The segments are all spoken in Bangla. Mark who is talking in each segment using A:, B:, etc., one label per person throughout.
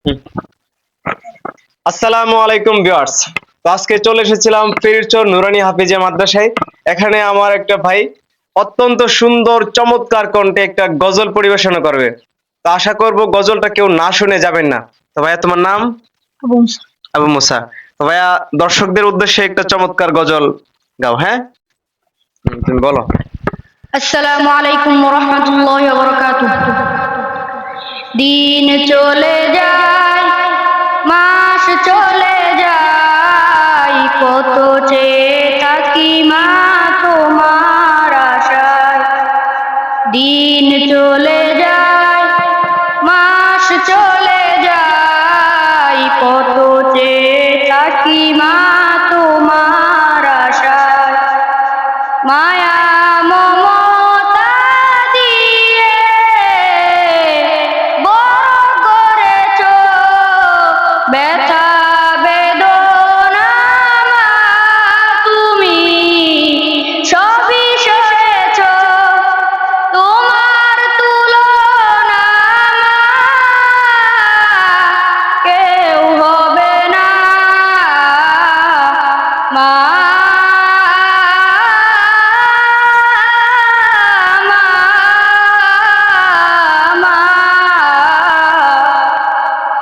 A: হুম। আসসালামু আলাইকুম ভিউয়ার্স। তো আজকে চলে এসেছিলাম ফিরচর নুরানি হাফিজিয়া মাদ্রাসায়। এখানে আমার একটা ভাই অত্যন্ত সুন্দর চমৎকার কণ্ঠে একটা গজল পরিবেশনা করবে। তো আশা করব গজলটা কেউ না শুনে যাবেন না। তো ভাইয়া তোমার নাম?
B: আবু মুসা।
A: আবু মুসা। তো ভাইয়া দর্শকদের উদ্দেশ্যে একটা চমৎকার গজল গাও, হ্যাঁ? তুমি বলো।
B: আসসালামু আলাইকুম ওয়া রাহমাতুল্লাহি ওয়া বারাকাতুহু। দিন চলে যায়, মাস চলে যায়, কত চেয়ে থাকি মা তোমার আশায়। দিন চলে যায়, মাস চলে যায়, কত চেয়ে থাকি মা তোমার আশায়। মায়া মমতা দিয়ে বড় করেছ, ব্যথা বেদনা মা তুমি সবই সয়েছ, তোমার তুলনা মা কেউ হবে না। মা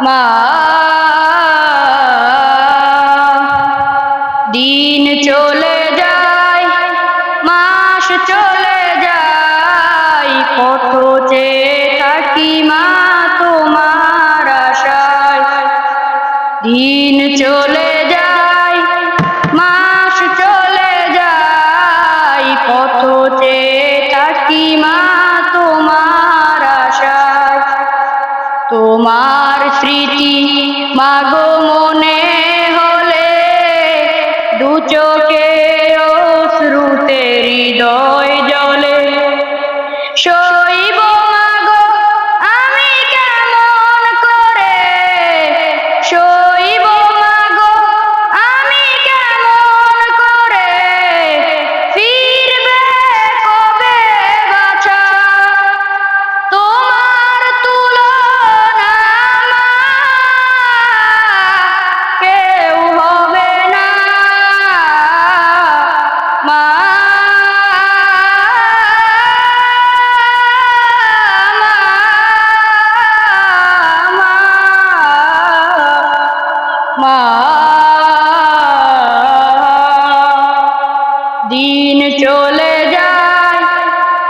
B: মা দিন চলে যায়, মাস চলে যায়, কত চেয়ে থাকি মা তোমার আশায়। দিন চলে যায়, মাস চলে যায়, কত চেয়ে থাকি মা তোমার আশায়। তোমার স্মৃতি মাগো মনে হলে দু চোখে অশ্রুতে হৃদয় জ্বলে। সইব মাগো আমি কেমন করে, সইব মাগো আমি কেমন করে, ফিরবে কবে বাছা, তোমার তুলনা কেউ হবে না। মা মা দিন চলে যায়,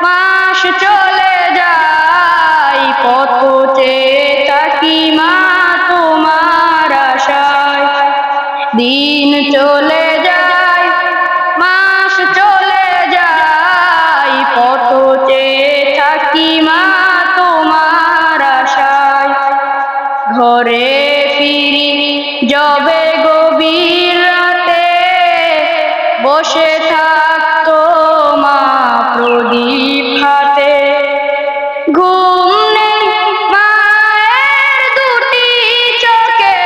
B: মাস চলে যায়, কত চেয়ে থাকি মা তোমার আশায়। দিন চলে যায়, মাস চলে যায়, কত চেয়ে থাকি মা তোমার আশায়। ঘরে ফিরি যবে গভীর রাতে, বসে থাকতো মা প্রদীপ হাতে। ঘুম নেই মায়ের দুটি চোখে,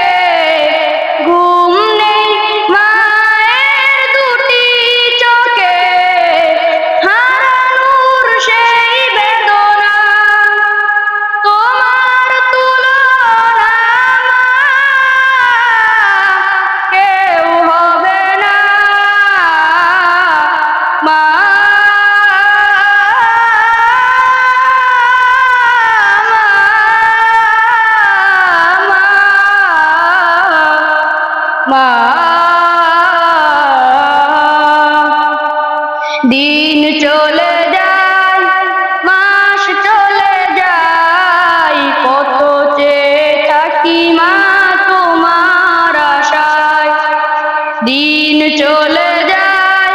B: ঘুম নেই মায়ের দুটি চোখে, হারানোর সেই বেদনা, তোমার তুলনা কেউ হবে না। মা মা দিন চলে যায়, মাস চলে যায়, কত চেয়ে থাকি মা তোমার আশায়। দিন চলে যায়,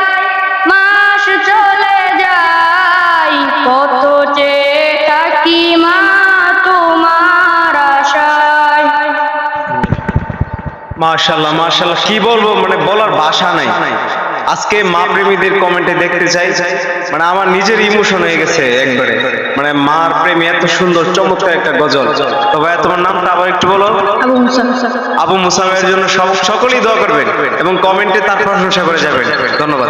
B: মাস চলে যায়, কত চেয়ে থাকি মা তোমার আশায়।
A: মাশাআল্লাহ মাশাআল্লাহ, কি বলবো, মানে বলার ভাষা নাই। আজকে মা প্রেমীদের কমেন্টে দেখতে চাই, মানে আমার নিজের ইমোশন হয়ে গেছে একবারে। মানে মার প্রেমী এত সুন্দর চমৎকার একটা গজল। তো ভাইয়া তোমার নামটা আবার একটু বলো।
B: আবু মুসা।
A: আবু মুসা ভাইয়ের জন্য সকলেই দোয়া করবেন এবং কমেন্টে তার প্রশংসা করে যাবেন। ধন্যবাদ।